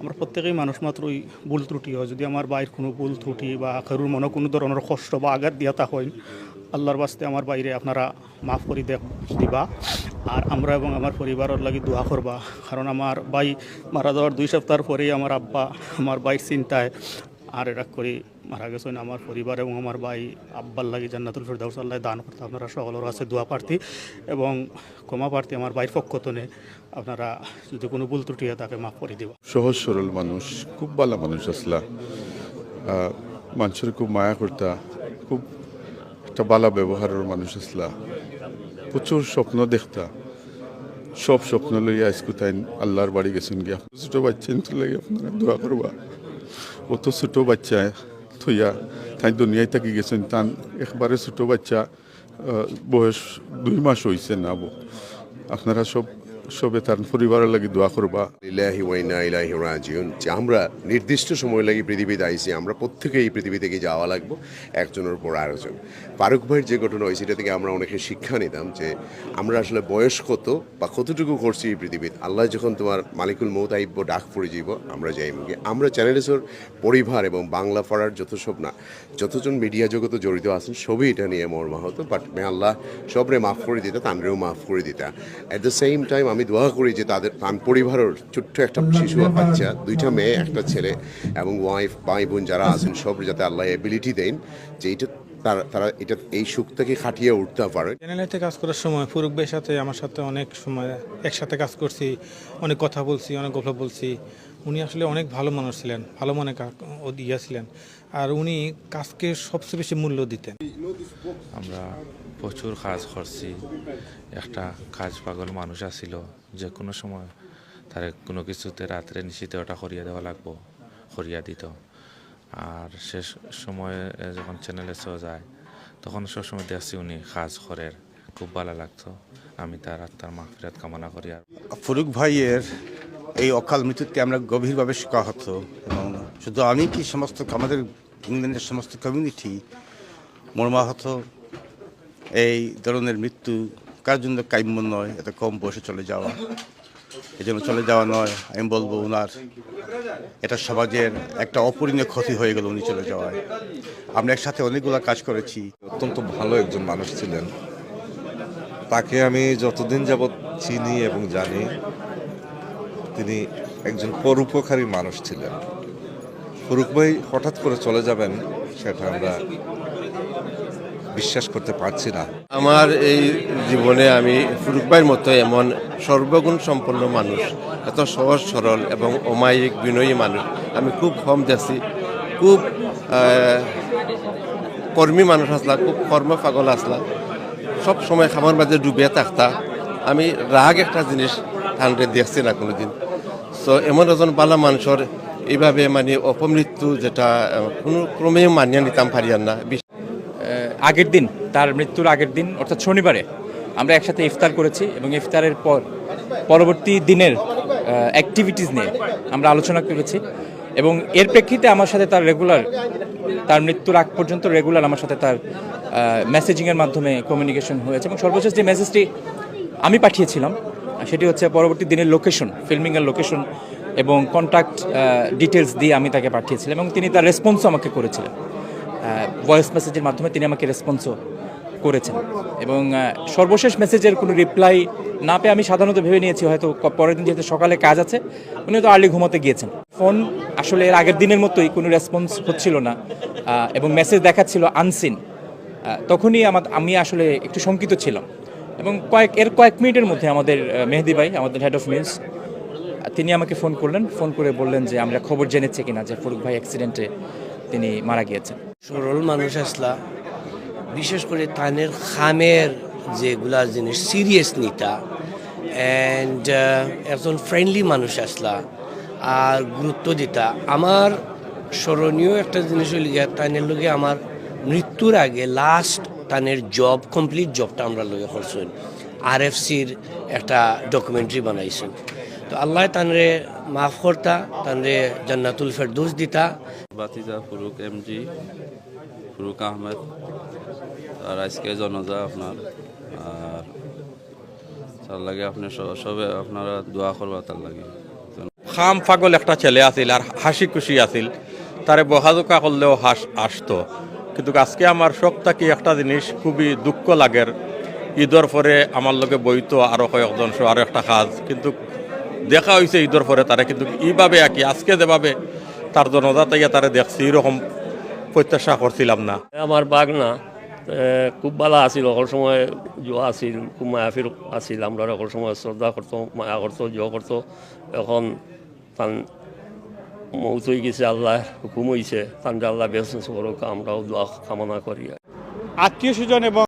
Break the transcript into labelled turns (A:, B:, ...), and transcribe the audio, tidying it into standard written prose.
A: আমরা প্রত্যেকেই মানুষ মাত্রই ভুল ত্রুটি হয়। যদি আমার বাইর কোনো ভুল ত্রুটি বা কারোর মনে কোনো ধরনের কষ্ট বা আঘাত দিয়া তা হয়, আল্লাহর বাস্তে আমার বাইরে আপনারা মাফ করে দিবা। আর আমরা এবং আমার পরিবারের লাগি দোয়া করবা, কারণ আমার ভাই মারা যাওয়ার 2 সপ্তাহ পরেই আমার আব্বা আমার ভাইয়ের চিন্তায় আর এটা করে মারা গেছেন। আমার পরিবার এবং আমার ভাই আব্বার লাগি জান্নাতুল ফেরদাউস আল্লাহ দান করতে আপনারা সকলের কাছে দোয়া প্রার্থী এবং ক্ষমা প্রার্থী। আমার ভাইয়ের পক্ষ থেকে আপনারা যদি কোনো ভুল ত্রুটি হয় তাকে মাফ করে দেবা।
B: সহজ সরল মানুষ, খুব ভালো মানুষ আসলা। মানুষের খুব মায়া করতা, খুব একটা ভালো ব্যবহারের মানুষ আসলা। প্রচুর স্বপ্ন দেখতা, সব স্বপ্ন লইয়া আজকুতাইন আল্লাহর বাড়ি গেছেন গিয়া। ছোট বাচ্চা তো লাগে আপনারা দোয়া করবা। অত ছোট বাচ্চা থইয়া তাই দুনিয়ায় থাকি গেছেন, তান একবারে ছোট বাচ্চা, বয়স 2 মাস হয়েছে না। আপনারা সবে তার পরিবারের লাগি দোয়া করবা।
C: লিল্লাহি ওয়া ইন্না ইলাইহি রাজিউন। যে আমরা নির্দিষ্ট সময় লাগি পৃথিবীতে আইছি, আমরা প্রত্যেকে এই পৃথিবী থেকে যাওয়া লাগবো, একজনের পর আরেকজন। ফারুক ভাইয়ের যে ঘটনা হয়েছে, এটা থেকে আমরা অনেকে শিক্ষা নিতাম যে আমরা আসলে বয়স কত বা কতটুকু করছি এই পৃথিবীতে। আল্লাহ যখন তোমার মালিকুল মৌত আইব ডাক পড়ে যাইব, আমরা যাইব গিয়ে। আমরা চ্যানেলের পরিবার এবং বাংলা পড়ার যতজন মিডিয়া জগতে জড়িত আছেন সবই এটা নিয়ে মর্মাহত। বাট মে আল্লাহ সবরে মাফ করে দিতা, তানরেও মাফ করে দিতা। অ্যাট দ্য সেম টাইম আমি দোয়া করি যে তাদের পরিবারের ছোট্ট একটা শিশু বাচ্চা, 2টা মেয়ে 1টা ছেলে এবং ওয়াইফ ভাই বোন যারা আছেন সব যাতে আল্লাহ এবিলিটি দেন যে তারা এই সুখটাকে খাটিয়ে উঠতে পারে।
D: চ্যানেলেতে কাজ করার সময় ফুরুক ভাইয়ের সাথে আমার সাথে অনেক সময় একসাথে কাজ করছি, অনেক কথা বলছি, অনেক গল্প বলছি। উনি আসলে অনেক ভালো মানুষ ছিলেন, ভালো মনে ছিলেন। আর উনি কাজকে সবচেয়ে বেশি মূল্য দিতেন।
E: আমরা প্রচুর কাজ করছি। একটা কাজ পাগল মানুষ আছিল, যে কোনো সময় তার কোনো কিছুতে রাত্রে নিশিতে ওটা করিয়া দেওয়া লাগবো, করিয়া দিত। আর শেষ সময়ে যখন চ্যানেলে শো যায় তখন সবসময় দেখছি উনি কাজ করেন, খুব ভালো লাগতো। আমি তার আত্মার মাগফিরাত কামনা করি। আর
F: ফুরুক ভাইয়ের এই অকাল মৃত্যুতে আমরা গভীরভাবে শোকাহত, এবং শুধু আমি কি সমস্ত আমাদের ইংল্যান্ডের সমস্ত কমিউনিটি মর্মাহত। এই ধরনের মৃত্যু কার জন্য কাম্য নয়, এত কম বয়সে চলে যাওয়া। এই জন্য চলে যাওয়া নয়, আমি বলবো ওনার এটা সমাজের একটা অপূরণীয় ক্ষতি হয়ে গেল উনি চলে যাওয়ায়। আমরা একসাথে অনেকগুলো কাজ করেছি।
G: অত্যন্ত ভালো একজন মানুষ ছিলেন। তাকে আমি যতদিন যাবৎ চিনি এবং জানি, তিনি একজন পরোপকারী মানুষ ছিলেন। ফুরুক ভাই হঠাৎ করে চলে যাবেন, সেটা আমরা বিশ্বাস করতে পারছি না।
H: আমার এই জীবনে আমি ফুরুক ভাইয়ের মতো এমন সর্বগুণ সম্পন্ন মানুষ, এত সহজ সরল এবং অমায়িক বিনয়ী মানুষ আমি খুব কম দেখছি। খুব কর্মী মানুষ আসলা, খুব কর্ম পাগল আসলা, সব সময় খাবার মাঝে ডুবিয়ে থাকতা। আমি রাগ একটা জিনিস ঠান্ডে দেখছি না কোনোদিন। তো এমন একজন ভালো মানুষের এইভাবে মানে অপমৃত্যু, যেটা কোনো ক্রমেও মানিয়ে নিতাম পারিয়ার না।
I: আগের দিন, তার মৃত্যুর আগের দিন অর্থাৎ শনিবারে আমরা একসাথে ইফতার করেছি এবং ইফতারের পরবর্তী দিনের অ্যাক্টিভিটিস নিয়ে আমরা আলোচনা করেছি। এবং এর প্রেক্ষিতে আমার সাথে তার মৃত্যুর আগ পর্যন্ত রেগুলার আমার সাথে তার মেসেজিংয়ের মাধ্যমে কমিউনিকেশন হয়েছে। এবং সর্বশেষ যে মেসেজটি আমি পাঠিয়েছিলাম সেটি হচ্ছে পরবর্তী দিনের লোকেশন, ফিল্মিংয়ের লোকেশন এবং কন্ট্যাক্ট ডিটেলস দিয়ে আমি তাকে পাঠিয়েছিলাম, এবং তিনি তার রেসপন্সও আমাকে করেছিলেন। ভয়েস মেসেজের মাধ্যমে তিনি আমাকে রেসপন্সও করেছেন। এবং সর্বশেষ মেসেজের কোনো রিপ্লাই না পেয়ে আমি সাধারণত ভেবে নিয়েছি হয়তো পরের দিন যেহেতু সকালে কাজ আছে, উনি হয়তো আর্লি ঘুমোতে গিয়েছেন। ফোন আসলে এর আগের দিনের মতোই কোনো রেসপন্স হচ্ছিল না এবং মেসেজ দেখাচ্ছিল আনসিন। তখনই আমি আসলে একটু শঙ্কিত ছিলাম। এবং কয়েক মিনিটের মধ্যে আমাদের মেহেদি ভাই, আমাদের হেড অফ নিউজ, তিনি আমাকে ফোন করলেন। ফোন করে বললেন যে আমরা খবর জেনেছি কিনা যে ফুরুক ভাই অ্যাক্সিডেন্টে তিনি মারা গিয়েছেন।
J: সরল মানুষ আসলা, বিশেষ করে তানের খামের যেগুলা জিনিস সিরিয়াস নিতা, অ্যান্ড একজন ফ্রেন্ডলি মানুষ আসলা আর গুরুত্ব দিতা। আমার স্মরণীয় একটা জিনিস হইল গিয়া, তানের লগে আমার মৃত্যুর আগে লাস্ট তানের কমপ্লিট জবটা আমরা লগে করছেন। RFCর একটা ডকুমেন্টারি বানাইছেন। তো আল্লাহ তানরে মাফ করতা, তানরে জান্নাতুল ফেরদৌস দিতা।
K: বাতিজা ফুরুক MG ফুরুক আহমেদ, আর আজকে জনজা আপনার, আর তার লাগে আপনি সবে আপনারা দোয়া করবা তার লাগে।
L: খাম পাগল একটা ছেলে আছিল আর হাসি খুশি আছিল, তারে বহাজোকা করলেও আসতো। কিন্তু আজকে আমার শখ থাকি একটা জিনিস খুবই দুঃখ লাগের, ঈদের পরে আমার লগে বইতো আরও কয়েকজন আরও একটা কাজ, কিন্তু দেখা হয়েছে ঈদের পরে তারা কিন্তু এইভাবে আর কি আজকে যেভাবে তার জনতা তাইয়া তারা দেখছি এরকম প্রত্যাশা করছিলাম না।
M: আমার বাগনা খুব ভালো আছিল, সকল সময় জোয়া আছিল, খুব মায়াফির আছিল, আমরা সকল সময় শ্রদ্ধা করতো, মায়া করতো, জোয়া করতো। এখন তান মৌত হয়ে গেছে, আল্লাহ হুকুম হয়েছে, তান আল্লাহ বেশ করুক, আমরাও দোয়া কামনা করি।
A: আত্মীয় স্বজন এবং